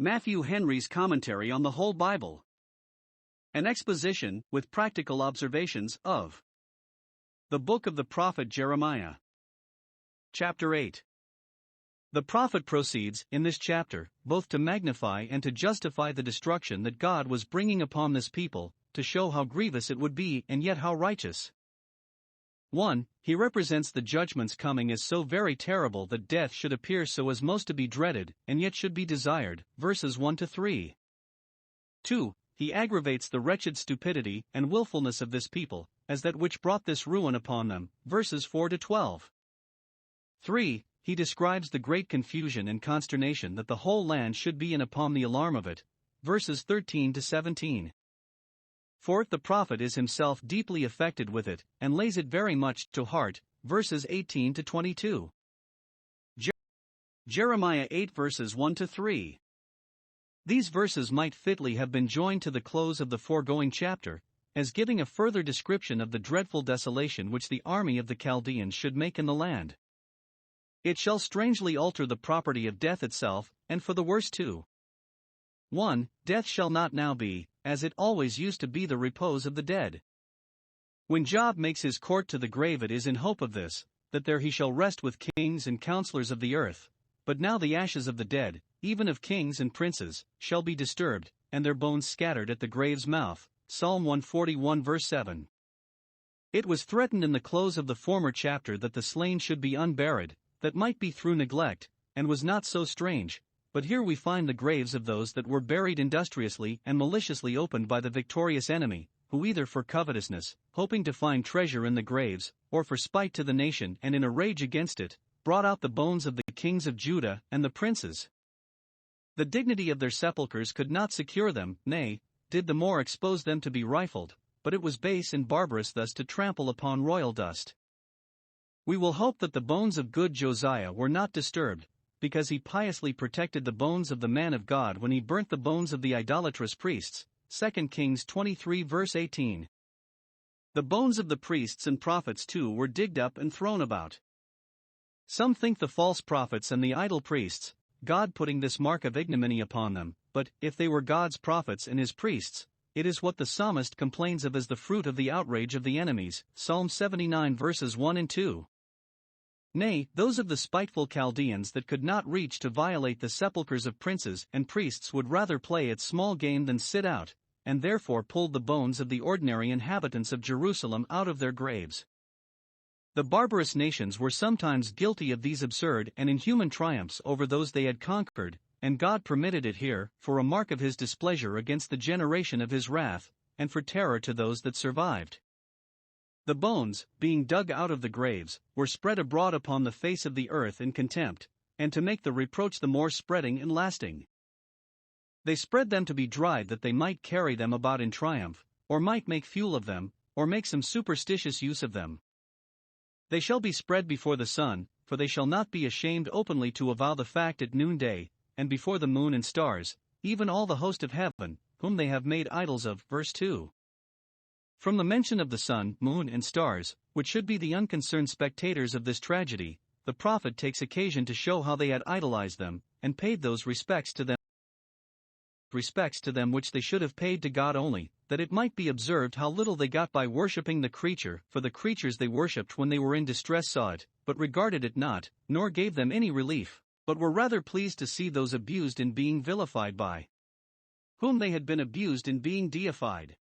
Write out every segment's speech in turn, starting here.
Matthew Henry's Commentary on the Whole Bible. An exposition, with practical observations, of the book of the prophet Jeremiah. Chapter 8. The prophet proceeds, in this chapter, both to magnify and to justify the destruction that God was bringing upon this people, to show how grievous it would be and yet how righteous. 1. He represents the judgments coming as so very terrible that death should appear so as most to be dreaded, and yet should be desired, verses 1-3. 2. He aggravates the wretched stupidity and willfulness of this people, as that which brought this ruin upon them, verses 4-12. 3. He describes the great confusion and consternation that the whole land should be in upon the alarm of it, verses 13-17. 4. The prophet is himself deeply affected with it, and lays it very much to heart, verses 18-22. Jeremiah 8 verses 1-3. These verses might fitly have been joined to the close of the foregoing chapter, as giving a further description of the dreadful desolation which the army of the Chaldeans should make in the land. It shall strangely alter the property of death itself, and for the worse too. 1. Death shall not now be, as it always used to be, the repose of the dead. When Job makes his court to the grave, it is in hope of this, that there he shall rest with kings and counselors of the earth. But now the ashes of the dead, even of kings and princes, shall be disturbed, and their bones scattered at the grave's mouth. Psalm 141 verse 7. It was threatened in the close of the former chapter that the slain should be unburied, that might be through neglect, and was not so strange. But here we find the graves of those that were buried industriously and maliciously opened by the victorious enemy, who either for covetousness, hoping to find treasure in the graves, or for spite to the nation and in a rage against it, brought out the bones of the kings of Judah and the princes. The dignity of their sepulchres could not secure them, nay, did the more expose them to be rifled, but it was base and barbarous thus to trample upon royal dust. We will hope that the bones of good Josiah were not disturbed, because he piously protected the bones of the man of God when he burnt the bones of the idolatrous priests. 2 Kings 23 verse 18. The bones of the priests and prophets too were digged up and thrown about. Some think the false prophets and the idol priests, God putting this mark of ignominy upon them, but, if they were God's prophets and his priests, it is what the psalmist complains of as the fruit of the outrage of the enemies, Psalm 79 verses 1-2. Nay, those of the spiteful Chaldeans that could not reach to violate the sepulchres of princes and priests would rather play at small game than sit out, and therefore pulled the bones of the ordinary inhabitants of Jerusalem out of their graves. The barbarous nations were sometimes guilty of these absurd and inhuman triumphs over those they had conquered, and God permitted it here, for a mark of his displeasure against the generation of his wrath, and for terror to those that survived. The bones, being dug out of the graves, were spread abroad upon the face of the earth in contempt, and to make the reproach the more spreading and lasting. They spread them to be dried that they might carry them about in triumph, or might make fuel of them, or make some superstitious use of them. They shall be spread before the sun, for they shall not be ashamed openly to avow the fact at noonday, and before the moon and stars, even all the host of heaven, whom they have made idols of. Verse 2. From the mention of the sun, moon, and stars, which should be the unconcerned spectators of this tragedy, the prophet takes occasion to show how they had idolized them, and paid those respects to them which they should have paid to God only, that it might be observed how little they got by worshipping the creature, for the creatures they worshipped when they were in distress saw it, but regarded it not, nor gave them any relief, but were rather pleased to see those abused in being vilified by whom they had been abused in being deified.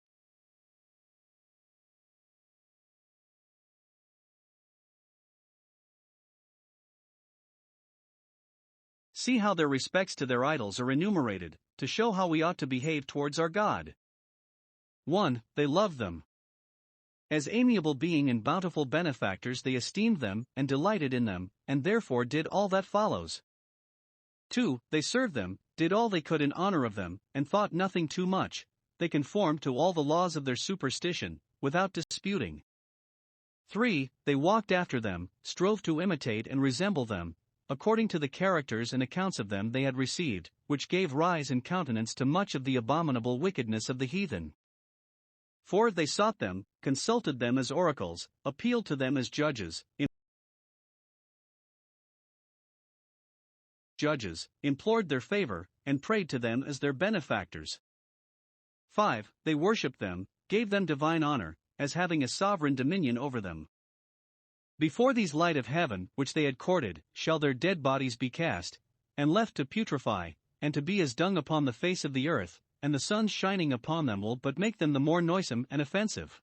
See how their respects to their idols are enumerated, to show how we ought to behave towards our God. 1. They loved them. As amiable being and bountiful benefactors they esteemed them, and delighted in them, and therefore did all that follows. 2. They served them, did all they could in honor of them, and thought nothing too much. They conformed to all the laws of their superstition, without disputing. 3. They walked after them, strove to imitate and resemble them, according to the characters and accounts of them they had received, which gave rise and countenance to much of the abominable wickedness of the heathen. 4. They sought them, consulted them as oracles, appealed to them as judges, judges, implored their favor, and prayed to them as their benefactors. 5. They worshipped them, gave them divine honor, as having a sovereign dominion over them. Before these light of heaven, which they had courted, shall their dead bodies be cast, and left to putrefy, and to be as dung upon the face of the earth, and the sun's shining upon them will but make them the more noisome and offensive.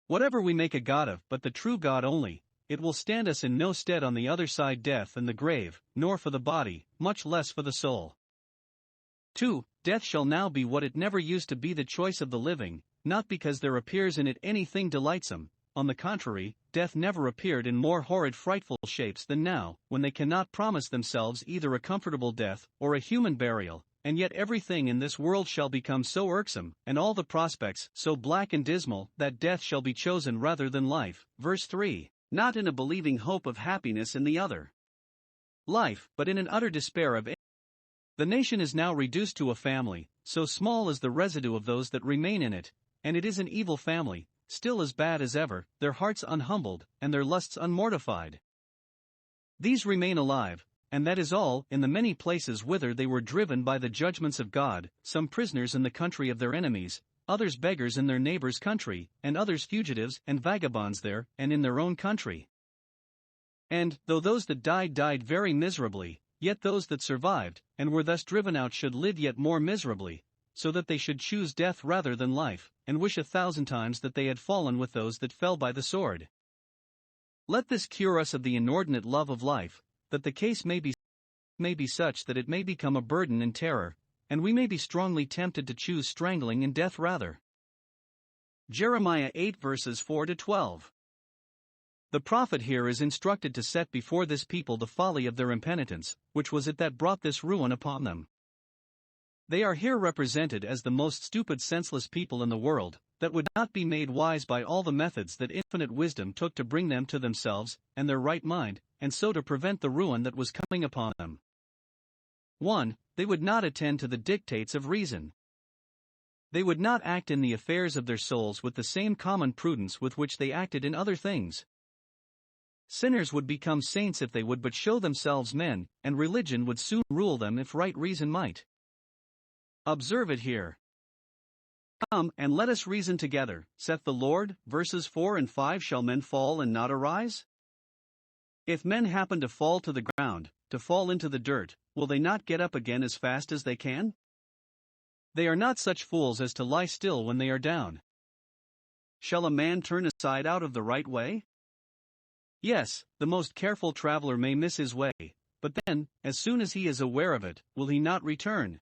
Whatever we make a god of but the true God only, it will stand us in no stead on the other side death and the grave, nor for the body, much less for the soul. 2. Death shall now be what it never used to be, the choice of the living, not because there appears in it anything delightsome. On the contrary, death never appeared in more horrid frightful shapes than now, when they cannot promise themselves either a comfortable death or a human burial, and yet everything in this world shall become so irksome, and all the prospects so black and dismal, that death shall be chosen rather than life. Verse 3. Not in a believing hope of happiness in the other life, but in an utter despair of it. The nation is now reduced to a family, so small is the residue of those that remain in it, and it is an evil family, still as bad as ever, their hearts unhumbled, and their lusts unmortified. These remain alive, and that is all, in the many places whither they were driven by the judgments of God, some prisoners in the country of their enemies, others beggars in their neighbor's country, and others fugitives and vagabonds there, and in their own country. And, though those that died very miserably, yet those that survived, and were thus driven out should live yet more miserably, so that they should choose death rather than life, and wish 1,000 times that they had fallen with those that fell by the sword. Let this cure us of the inordinate love of life, that the case may be such that it may become a burden and terror, and we may be strongly tempted to choose strangling and death rather. Jeremiah 8 verses 4-12. The prophet here is instructed to set before this people the folly of their impenitence, which was it that brought this ruin upon them. They are here represented as the most stupid, senseless people in the world, that would not be made wise by all the methods that infinite wisdom took to bring them to themselves and their right mind, and so to prevent the ruin that was coming upon them. 1. They would not attend to the dictates of reason. They would not act in the affairs of their souls with the same common prudence with which they acted in other things. Sinners would become saints if they would but show themselves men, and religion would soon rule them if right reason might. Observe it here. Come, and let us reason together, saith the Lord. Verses 4 and 5. Shall men fall and not arise? If men happen to fall to the ground, to fall into the dirt, will they not get up again as fast as they can? They are not such fools as to lie still when they are down. Shall a man turn aside out of the right way? Yes, the most careful traveler may miss his way, but then, as soon as he is aware of it, will he not return?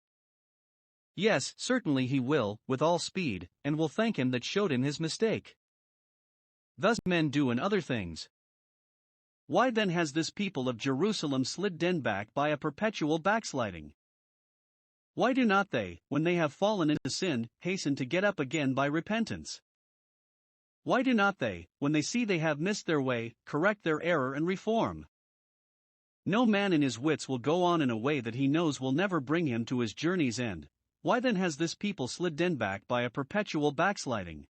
Yes, certainly he will, with all speed, and will thank him that showed him his mistake. Thus men do in other things. Why then has this people of Jerusalem slid back by a perpetual backsliding? Why do not they, when they have fallen into sin, hasten to get up again by repentance? Why do not they, when they see they have missed their way, correct their error and reform? No man in his wits will go on in a way that he knows will never bring him to his journey's end. Why then has this people slid back by a perpetual backsliding?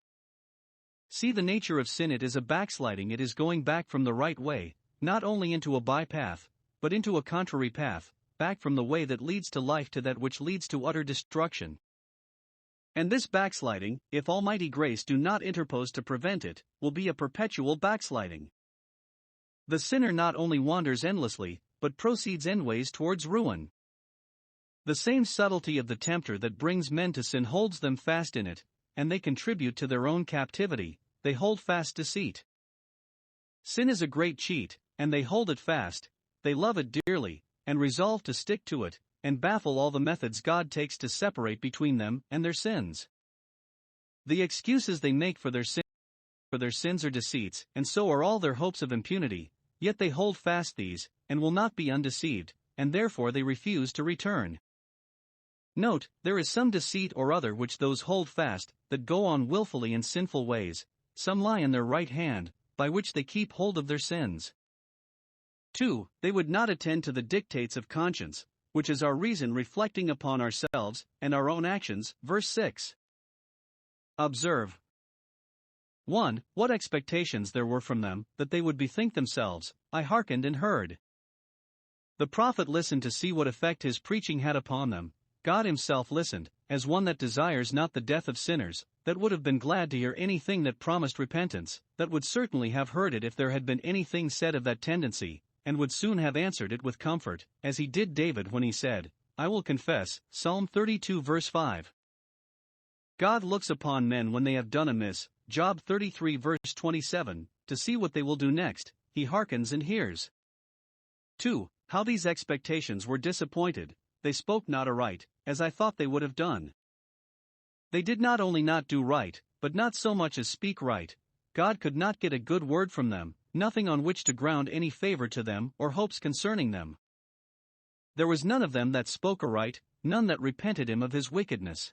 See the nature of sin. It is a backsliding. It is going back from the right way, not only into a bypath, but into a contrary path, back from the way that leads to life to that which leads to utter destruction. And this backsliding, if Almighty grace do not interpose to prevent it, will be a perpetual backsliding. The sinner not only wanders endlessly, but proceeds endways towards ruin. The same subtlety of the tempter that brings men to sin holds them fast in it, and they contribute to their own captivity. They hold fast deceit. Sin is a great cheat, and they hold it fast. They love it dearly, and resolve to stick to it, and baffle all the methods God takes to separate between them and their sins. The excuses they make for their sins are deceits, and so are all their hopes of impunity, yet they hold fast these, and will not be undeceived, and therefore they refuse to return. Note, there is some deceit or other which those hold fast, that go on willfully in sinful ways. Some lie in their right hand, by which they keep hold of their sins. 2. They would not attend to the dictates of conscience, which is our reason reflecting upon ourselves and our own actions. Verse 6. Observe. 1. What expectations there were from them, that they would bethink themselves, I hearkened and heard. The prophet listened to see what effect his preaching had upon them. God himself listened, as one that desires not the death of sinners, that would have been glad to hear anything that promised repentance, that would certainly have heard it if there had been anything said of that tendency, and would soon have answered it with comfort, as he did David when he said, I will confess, Psalm 32 verse 5. God looks upon men when they have done amiss, Job 33 verse 27, to see what they will do next. He hearkens and hears. 2. How these expectations were disappointed. They spoke not aright, as I thought they would have done. They did not only not do right, but not so much as speak right. God could not get a good word from them, nothing on which to ground any favor to them or hopes concerning them. There was none of them that spoke aright, none that repented him of his wickedness.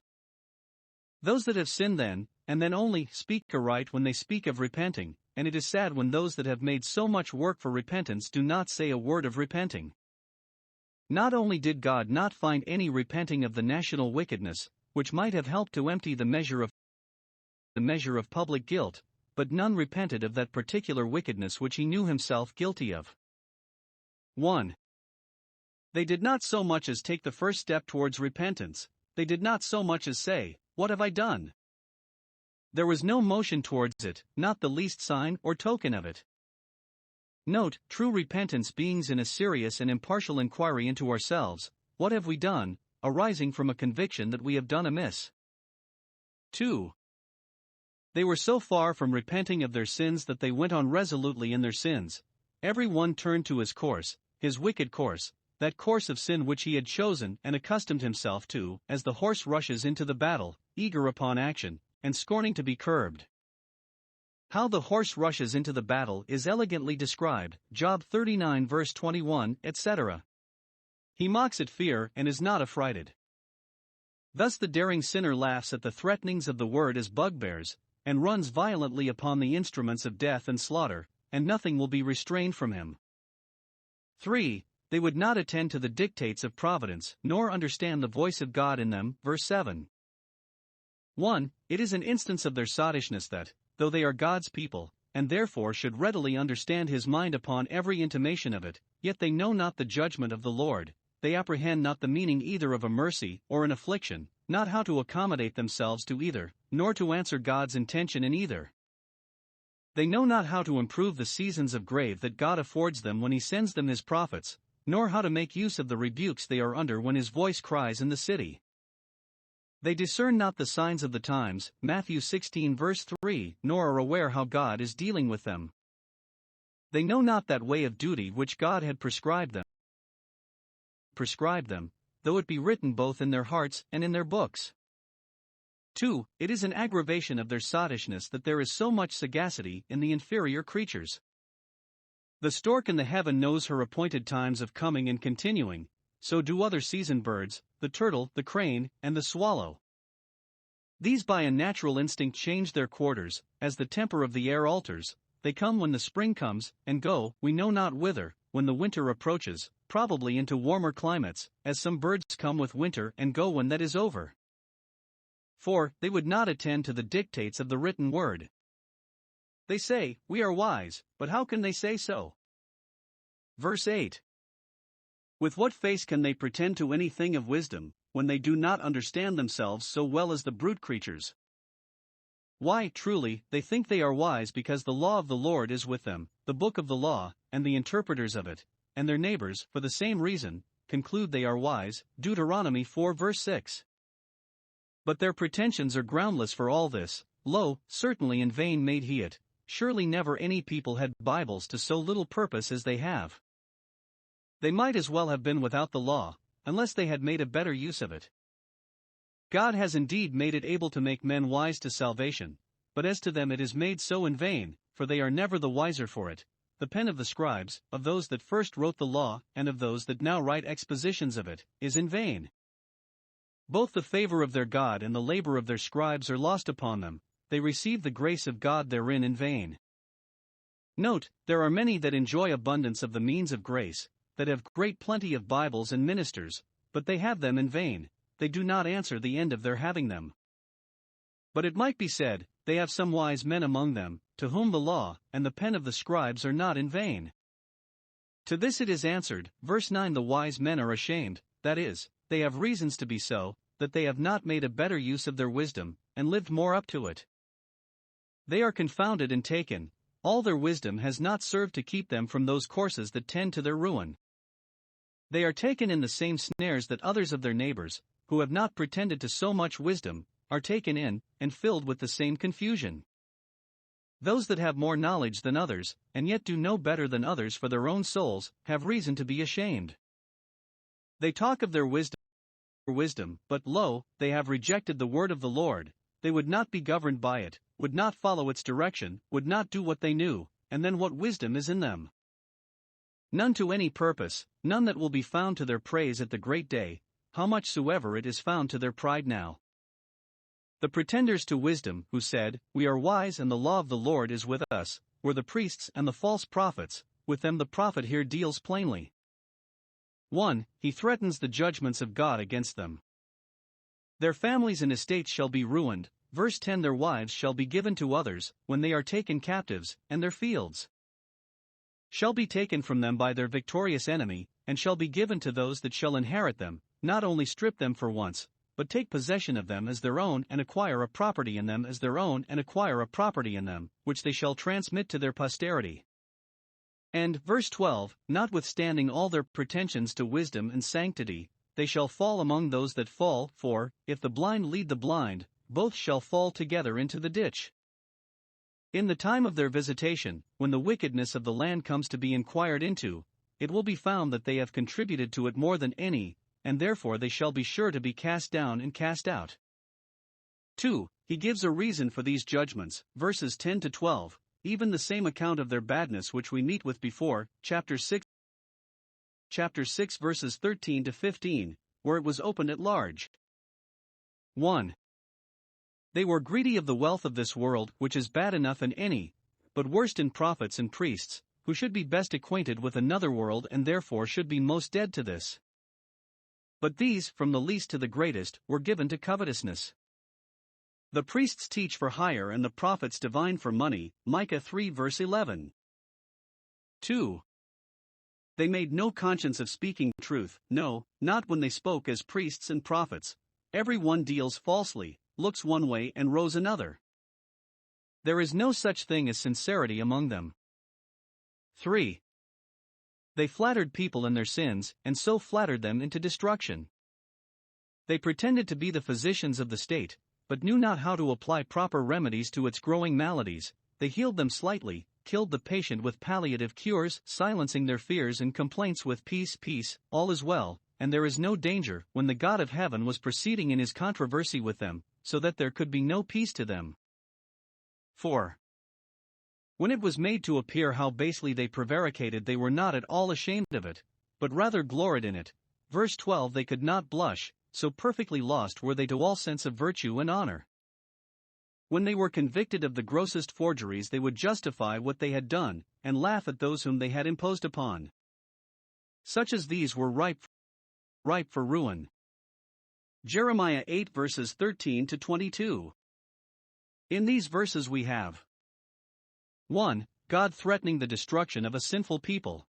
Those that have sinned then, and then only, speak aright when they speak of repenting, and it is sad when those that have made so much work for repentance do not say a word of repenting. Not only did God not find any repenting of the national wickedness, which might have helped to empty the measure of public guilt, but none repented of that particular wickedness which he knew himself guilty of. 1. They did not so much as take the first step towards repentance. They did not so much as say, What have I done? There was no motion towards it, not the least sign or token of it. Note, true repentance beings in a serious and impartial inquiry into ourselves, what have we done, arising from a conviction that we have done amiss. 2. They were so far from repenting of their sins that they went on resolutely in their sins. Every one turned to his course, his wicked course, that course of sin which he had chosen and accustomed himself to, as the horse rushes into the battle, eager upon action, and scorning to be curbed. How the horse rushes into the battle is elegantly described, Job 39 verse 21, etc. He mocks at fear and is not affrighted. Thus the daring sinner laughs at the threatenings of the word as bugbears, and runs violently upon the instruments of death and slaughter, and nothing will be restrained from him. 3. They would not attend to the dictates of providence, nor understand the voice of God in them, verse 7. 1. It is an instance of their sottishness that, though they are God's people, and therefore should readily understand his mind upon every intimation of it, yet they know not the judgment of the Lord, they apprehend not the meaning either of a mercy or an affliction, not how to accommodate themselves to either, nor to answer God's intention in either. They know not how to improve the seasons of grave that God affords them when he sends them his prophets, nor how to make use of the rebukes they are under when his voice cries in the city. They discern not the signs of the times, Matthew 16 verse 3, nor are aware how God is dealing with them. They know not that way of duty which God had prescribed them, though it be written both in their hearts and in their books. 2. It is an aggravation of their sottishness that there is so much sagacity in the inferior creatures. The stork in the heaven knows her appointed times of coming and continuing, so do other seasoned birds, the turtle, the crane, and the swallow. These by a natural instinct change their quarters, as the temper of the air alters. They come when the spring comes, and go, we know not whither, when the winter approaches, probably into warmer climates, as some birds come with winter and go when that is over. 4. They would not attend to the dictates of the written word. They say, we are wise, but how can they say so? Verse 8. With what face can they pretend to anything of wisdom, when they do not understand themselves so well as the brute creatures? Why, truly, they think they are wise because the law of the Lord is with them, the book of the law, and the interpreters of it, and their neighbors, for the same reason, conclude they are wise, Deuteronomy 4 verse 6. But their pretensions are groundless for all this. Lo, certainly in vain made he it. Surely never any people had Bibles to so little purpose as they have. They might as well have been without the law, unless they had made a better use of it. God has indeed made it able to make men wise to salvation, but as to them it is made so in vain, for they are never the wiser for it. The pen of the scribes, of those that first wrote the law, and of those that now write expositions of it, is in vain. Both the favor of their God and the labor of their scribes are lost upon them, they receive the grace of God therein in vain. Note, there are many that enjoy abundance of the means of grace, that have great plenty of Bibles and ministers, but they have them in vain, they do not answer the end of their having them. But it might be said, they have some wise men among them, to whom the law and the pen of the scribes are not in vain. To this it is answered, verse 9, the wise men are ashamed, that is, they have reasons to be so, that they have not made a better use of their wisdom, and lived more up to it. They are confounded and taken, all their wisdom has not served to keep them from those courses that tend to their ruin. They are taken in the same snares that others of their neighbors, who have not pretended to so much wisdom, are taken in, and filled with the same confusion. Those that have more knowledge than others, and yet do no better than others for their own souls, have reason to be ashamed. They talk of their wisdom, but lo, they have rejected the word of the Lord. They would not be governed by it, would not follow its direction, would not do what they knew, and then what wisdom is in them? None to any purpose, none that will be found to their praise at the great day, how much soever it is found to their pride now. The pretenders to wisdom, who said, we are wise and the law of the Lord is with us, were the priests and the false prophets. With them the prophet here deals plainly. 1. He threatens the judgments of God against them. Their families and estates shall be ruined, verse 10, their wives shall be given to others, when they are taken captives, and their fields shall be taken from them by their victorious enemy, and shall be given to those that shall inherit them, not only strip them for once, but take possession of them as their own, and acquire a property in them as their own, and acquire a property in them, which they shall transmit to their posterity. And, verse 12, notwithstanding all their pretensions to wisdom and sanctity, they shall fall among those that fall, for, if the blind lead the blind, both shall fall together into the ditch. In the time of their visitation, when the wickedness of the land comes to be inquired into, it will be found that they have contributed to it more than any, and therefore they shall be sure to be cast down and cast out. 2. He gives a reason for these judgments, verses 10 to 12, even the same account of their badness which we meet with before, chapter 6 verses 13 to 15, where it was opened at large. 1. They were greedy of the wealth of this world, which is bad enough in any, but worst in prophets and priests, who should be best acquainted with another world and therefore should be most dead to this. But these, from the least to the greatest, were given to covetousness. The priests teach for hire and the prophets divine for money, Micah 3 verse 11. 2. They made no conscience of speaking truth, no, not when they spoke as priests and prophets. Every one deals falsely, looks one way and rows another. There is no such thing as sincerity among them. 3. They flattered people in their sins, and so flattered them into destruction. They pretended to be the physicians of the state, but knew not how to apply proper remedies to its growing maladies. They healed them slightly, killed the patient with palliative cures, silencing their fears and complaints with peace, peace, all is well, and there is no danger, when the God of heaven was proceeding in his controversy with them, so that there could be no peace to them. 4. When it was made to appear how basely they prevaricated, they were not at all ashamed of it, but rather gloried in it. Verse 12, they could not blush, so perfectly lost were they to all sense of virtue and honor. When they were convicted of the grossest forgeries, they would justify what they had done, and laugh at those whom they had imposed upon. Such as these were ripe for ruin. Jeremiah 8 verses 13 to 22. In these verses we have 1. God threatening the destruction of a sinful people.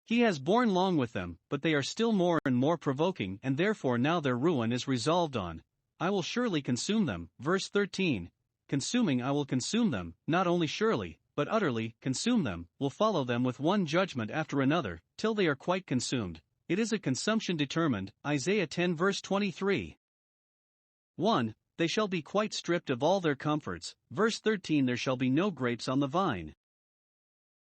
He has borne long with them, but they are still more and more provoking, and therefore now their ruin is resolved on. I will surely consume them. Verse 13. Consuming, I will consume them, not only surely, but utterly, consume them, will follow them with one judgment after another, till they are quite consumed. It is a consumption determined, Isaiah 10 verse 23. 1. They shall be quite stripped of all their comforts. Verse 13, there shall be no grapes on the vine.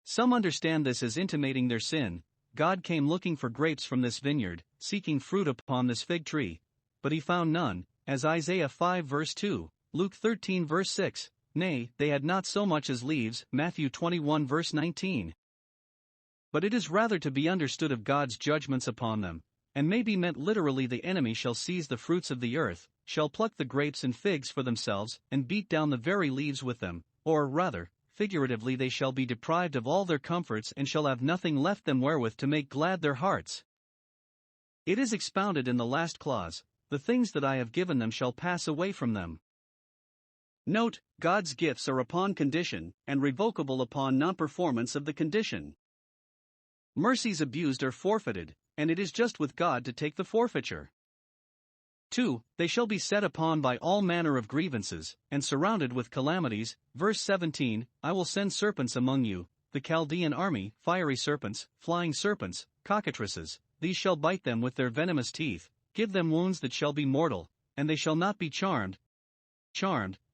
Some understand this as intimating their sin. God came looking for grapes from this vineyard, seeking fruit upon this fig tree, but he found none, as Isaiah 5 verse 2, Luke 13 verse 6, nay, they had not so much as leaves, Matthew 21 verse 19. But it is rather to be understood of God's judgments upon them, and may be meant literally, the enemy shall seize the fruits of the earth, shall pluck the grapes and figs for themselves, and beat down the very leaves with them, or rather, figuratively, they shall be deprived of all their comforts and shall have nothing left them wherewith to make glad their hearts. It is expounded in the last clause, the things that I have given them shall pass away from them. Note, God's gifts are upon condition, and revocable upon non-performance of the condition. Mercies abused are forfeited, and it is just with God to take the forfeiture. 2. They shall be set upon by all manner of grievances, and surrounded with calamities. Verse 17, I will send serpents among you, the Chaldean army, fiery serpents, flying serpents, cockatrices, these shall bite them with their venomous teeth, give them wounds that shall be mortal, and they shall not be charmed,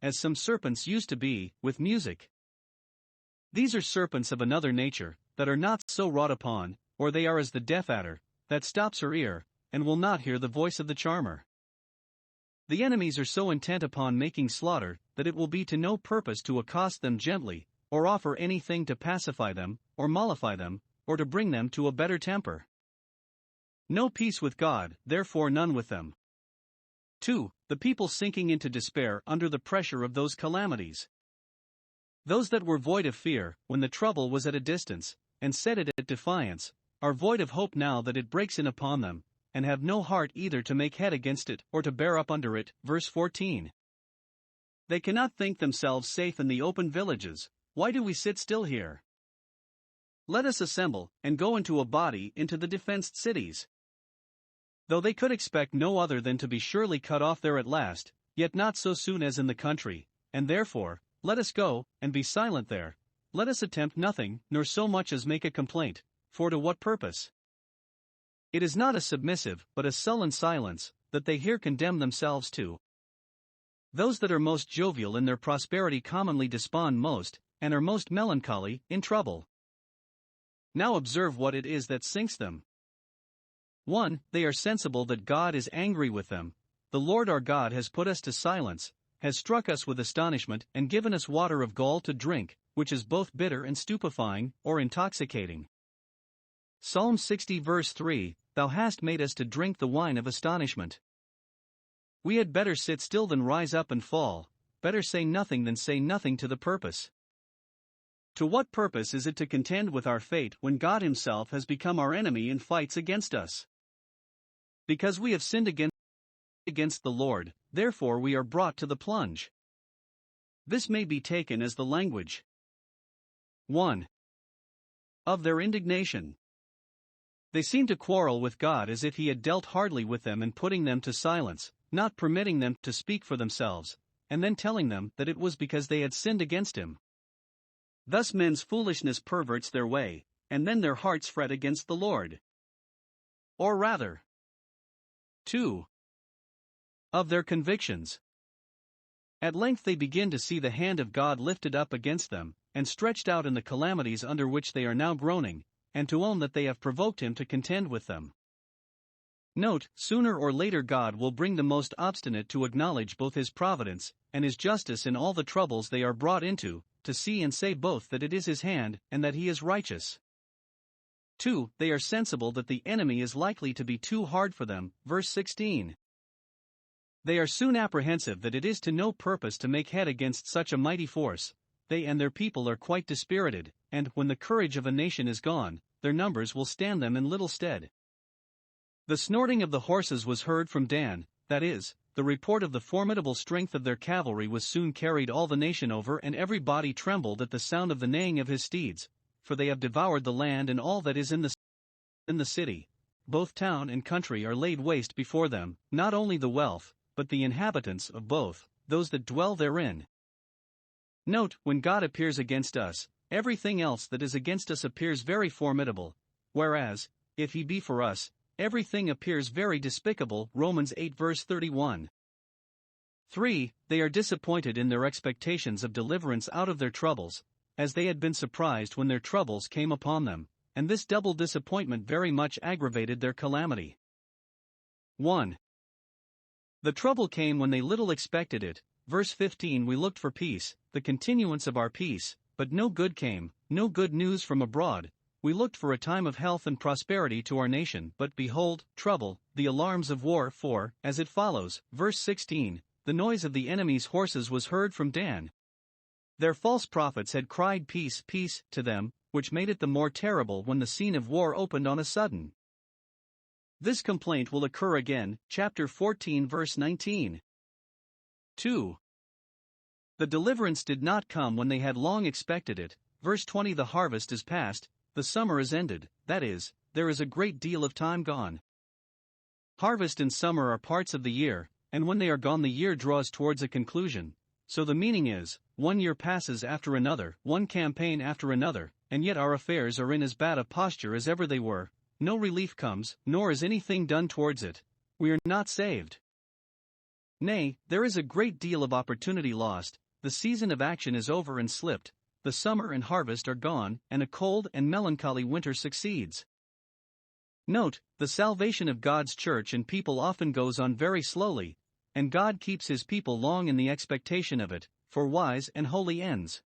as some serpents used to be, with music. These are serpents of another nature, that are not so wrought upon, or they are as the deaf adder, that stops her ear, and will not hear the voice of the charmer. The enemies are so intent upon making slaughter, that it will be to no purpose to accost them gently, or offer anything to pacify them, or mollify them, or to bring them to a better temper. No peace with God, therefore none with them. 2. The people sinking into despair under the pressure of those calamities. Those that were void of fear, when the trouble was at a distance, and set it at defiance, are void of hope now that it breaks in upon them, and have no heart either to make head against it or to bear up under it. Verse 14. They cannot think themselves safe in the open villages. Why do we sit still here? Let us assemble, and go into a body into the defenced cities. Though they could expect no other than to be surely cut off there at last, yet not so soon as in the country, and therefore, let us go, and be silent there. Let us attempt nothing, nor so much as make a complaint, for to what purpose? It is not a submissive, but a sullen silence, that they here condemn themselves to. Those that are most jovial in their prosperity commonly despond most, and are most melancholy in trouble. Now observe what it is that sinks them. 1. They are sensible that God is angry with them. The Lord our God has put us to silence, has struck us with astonishment, and given us water of gall to drink, which is both bitter and stupefying, or intoxicating. Psalm 60 verse 3, Thou hast made us to drink the wine of astonishment. We had better sit still than rise up and fall, better say nothing than say nothing to the purpose. To what purpose is it to contend with our fate when God Himself has become our enemy and fights against us? Because we have sinned against the Lord, therefore we are brought to the plunge. This may be taken as the language 1. Of their indignation. They seem to quarrel with God as if He had dealt hardly with them in putting them to silence, not permitting them to speak for themselves, and then telling them that it was because they had sinned against Him. Thus men's foolishness perverts their way, and then their hearts fret against the Lord. Or rather, 2. Of their convictions. At length they begin to see the hand of God lifted up against them, and stretched out in the calamities under which they are now groaning, and to own that they have provoked Him to contend with them. Note, sooner or later God will bring the most obstinate to acknowledge both His providence and His justice in all the troubles they are brought into, to see and say both that it is His hand and that He is righteous. 2. They are sensible that the enemy is likely to be too hard for them. Verse 16. They are soon apprehensive that it is to no purpose to make head against such a mighty force. They and their people are quite dispirited, and, when the courage of a nation is gone, their numbers will stand them in little stead. The snorting of the horses was heard from Dan, that is, the report of the formidable strength of their cavalry was soon carried all the nation over, and every body trembled at the sound of the neighing of his steeds, for they have devoured the land and all that is in the city. Both town and country are laid waste before them, not only the wealth, but the inhabitants of both, those that dwell therein. Note, when God appears against us, everything else that is against us appears very formidable, whereas, if He be for us, everything appears very despicable. Romans 8 verse 31. 3. They are disappointed in their expectations of deliverance out of their troubles, as they had been surprised when their troubles came upon them, and this double disappointment very much aggravated their calamity. 1. The trouble came when they little expected it. Verse 15. We looked for peace, the continuance of our peace, but no good came, no good news from abroad. We looked for a time of health and prosperity to our nation, but behold, trouble, the alarms of war. For, as it follows, verse 16, the noise of the enemy's horses was heard from Dan. Their false prophets had cried peace, peace, to them, which made it the more terrible when the scene of war opened on a sudden. This complaint will occur again, chapter 14 verse 19. 2. The deliverance did not come when they had long expected it. Verse 20. The harvest is past, the summer is ended, that is, there is a great deal of time gone. Harvest and summer are parts of the year, and when they are gone the year draws towards a conclusion. So the meaning is, one year passes after another, one campaign after another, and yet our affairs are in as bad a posture as ever they were, no relief comes, nor is anything done towards it. We are not saved. Nay, there is a great deal of opportunity lost, the season of action is over and slipped, the summer and harvest are gone, and a cold and melancholy winter succeeds. Note, the salvation of God's church and people often goes on very slowly, and God keeps his people long in the expectation of it, for wise and holy ends.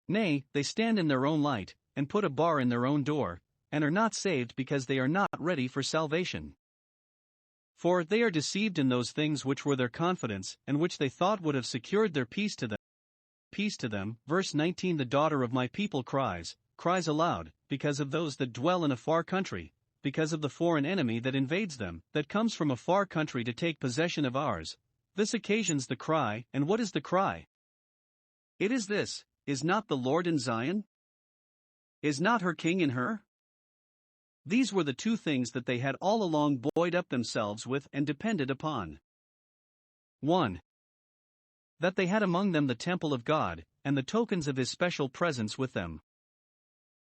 Nay, they stand in their own light, and put a bar in their own door, and are not saved because they are not ready for salvation. For they are deceived in those things which were their confidence, and which they thought would have secured their peace to them. Verse 19. The daughter of my people cries aloud, because of those that dwell in a far country, because of the foreign enemy that invades them, that comes from a far country to take possession of ours. This occasions the cry, and what is the cry? It is this: is not the Lord in Zion? Is not her king in her? These were the two things that they had all along buoyed up themselves with and depended upon. 1. That they had among them the temple of God, and the tokens of his special presence with them.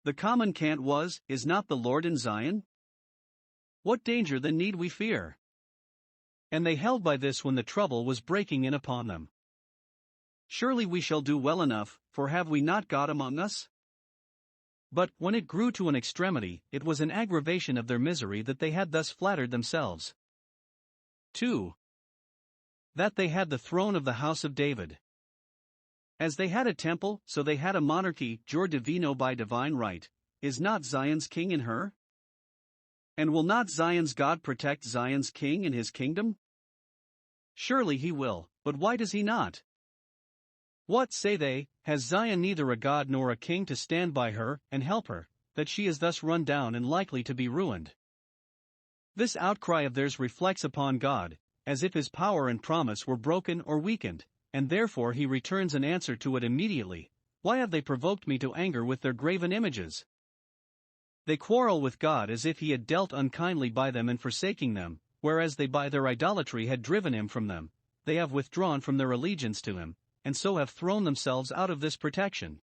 The common cant was, is not the Lord in Zion? What danger then need we fear? And they held by this when the trouble was breaking in upon them. Surely we shall do well enough, for have we not God among us? But, when it grew to an extremity, it was an aggravation of their misery that they had thus flattered themselves. 2. That they had the throne of the house of David. As they had a temple, so they had a monarchy, jure divino by divine right. Is not Zion's king in her? And will not Zion's God protect Zion's king in his kingdom? Surely he will, but why does he not? What say they, has Zion neither a God nor a king to stand by her and help her, that she is thus run down and likely to be ruined? This outcry of theirs reflects upon God, as if his power and promise were broken or weakened, and therefore he returns an answer to it immediately. Why have they provoked me to anger with their graven images? They quarrel with God as if he had dealt unkindly by them in forsaking them, whereas they by their idolatry had driven him from them. They have withdrawn from their allegiance to him, and so have thrown themselves out of this protection.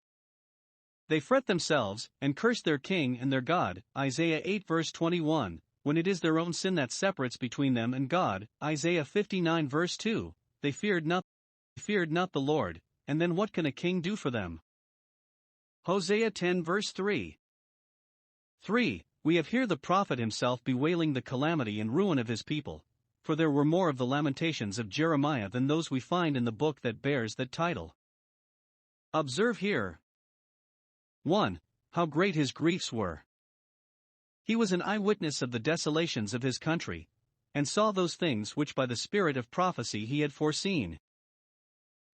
They fret themselves, and curse their king and their God, Isaiah 8 verse 21, when it is their own sin that separates between them and God, Isaiah 59 verse 2, they feared not the Lord, and then what can a king do for them? Hosea 10 verse 3. 3. We have here the prophet himself bewailing the calamity and ruin of his people, for there were more of the lamentations of Jeremiah than those we find in the book that bears that title. Observe here. 1. How great his griefs were. He was an eyewitness of the desolations of his country, and saw those things which by the spirit of prophecy he had foreseen.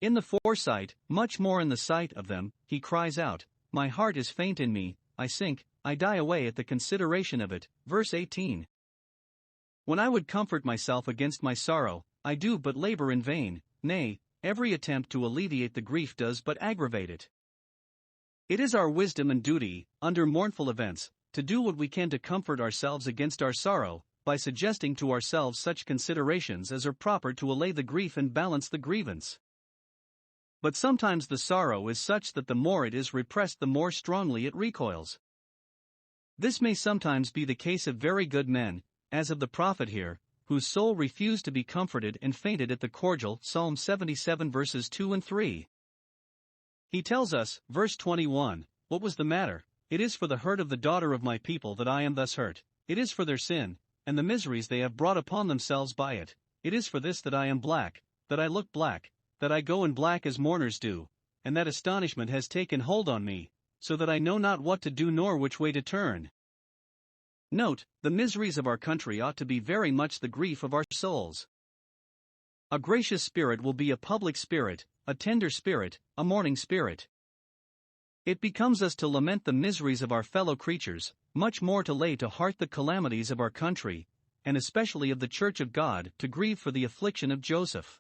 In the foresight, much more in the sight of them, he cries out, my heart is faint in me, I sink, I die away at the consideration of it. Verse 18. When I would comfort myself against my sorrow, I do but labor in vain, nay, every attempt to alleviate the grief does but aggravate it. It is our wisdom and duty, under mournful events, to do what we can to comfort ourselves against our sorrow, by suggesting to ourselves such considerations as are proper to allay the grief and balance the grievance. But sometimes the sorrow is such that the more it is repressed the more strongly it recoils. This may sometimes be the case of very good men, as of the prophet here, whose soul refused to be comforted and fainted at the cordial. Psalm 77 verses 2 and 3. He tells us, verse 21, what was the matter? It is for the hurt of the daughter of my people that I am thus hurt, it is for their sin, and the miseries they have brought upon themselves by it, it is for this that I am black, that I look black, that I go in black as mourners do, and that astonishment has taken hold on me, so that I know not what to do nor which way to turn. Note, the miseries of our country ought to be very much the grief of our souls. A gracious spirit will be a public spirit, a tender spirit, a mourning spirit. It becomes us to lament the miseries of our fellow creatures, much more to lay to heart the calamities of our country, and especially of the Church of God, to grieve for the affliction of Joseph.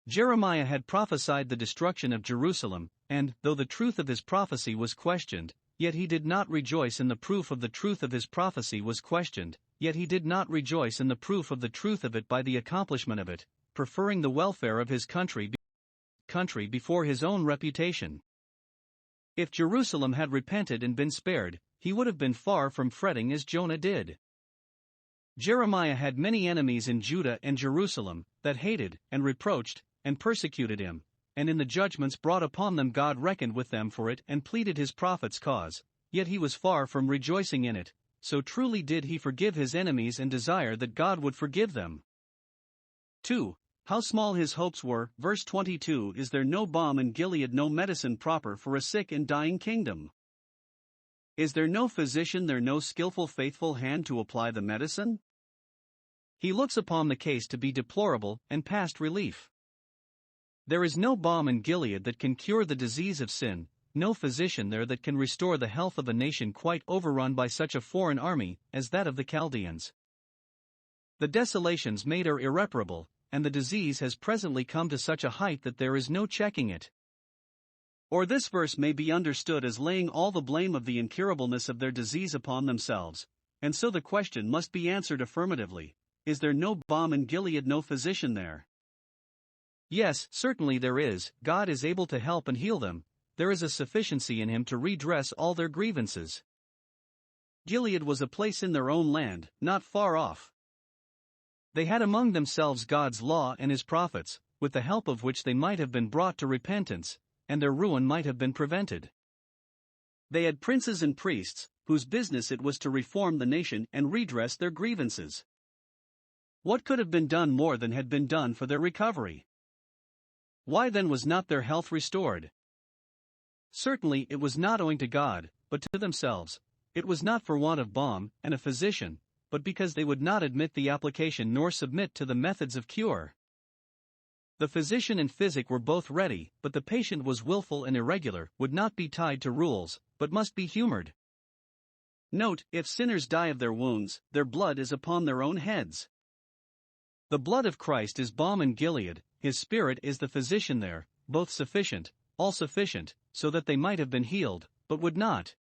Jeremiah had prophesied the destruction of Jerusalem, and, though the truth of his prophecy was questioned, yet he did not rejoice in the proof of the truth of his prophecy was questioned, yet he did not rejoice in the proof of the truth of it by the accomplishment of it, preferring the welfare of his country before his own reputation. If Jerusalem had repented and been spared, he would have been far from fretting as Jonah did. Jeremiah had many enemies in Judah and Jerusalem, that hated, and reproached, and persecuted him, and in the judgments brought upon them God reckoned with them for it and pleaded his prophet's cause, yet he was far from rejoicing in it, so truly did he forgive his enemies and desire that God would forgive them. 2. How small his hopes were. Verse 22. Is there no balm in Gilead, no medicine proper for a sick and dying kingdom? Is there no physician there, no skillful faithful hand to apply the medicine? He looks upon the case to be deplorable and past relief. There is no balm in Gilead that can cure the disease of sin, no physician there that can restore the health of a nation quite overrun by such a foreign army as that of the Chaldeans. The desolations made are irreparable, and the disease has presently come to such a height that there is no checking it. Or this verse may be understood as laying all the blame of the incurableness of their disease upon themselves, and so the question must be answered affirmatively: is there no balm in Gilead, no physician there? Yes, certainly there is. God is able to help and heal them. There is a sufficiency in him to redress all their grievances. Gilead was a place in their own land, not far off. They had among themselves God's law and his prophets, with the help of which they might have been brought to repentance, and their ruin might have been prevented. They had princes and priests, whose business it was to reform the nation and redress their grievances. What could have been done more than had been done for their recovery? Why then was not their health restored? Certainly it was not owing to God, but to themselves. It was not for want of balm and a physician, but because they would not admit the application nor submit to the methods of cure. The physician and physic were both ready, but the patient was willful and irregular, would not be tied to rules, but must be humored. Note, if sinners die of their wounds, their blood is upon their own heads. The blood of Christ is balm in Gilead, his Spirit is the physician there, both sufficient, all sufficient, so that they might have been healed, but would not.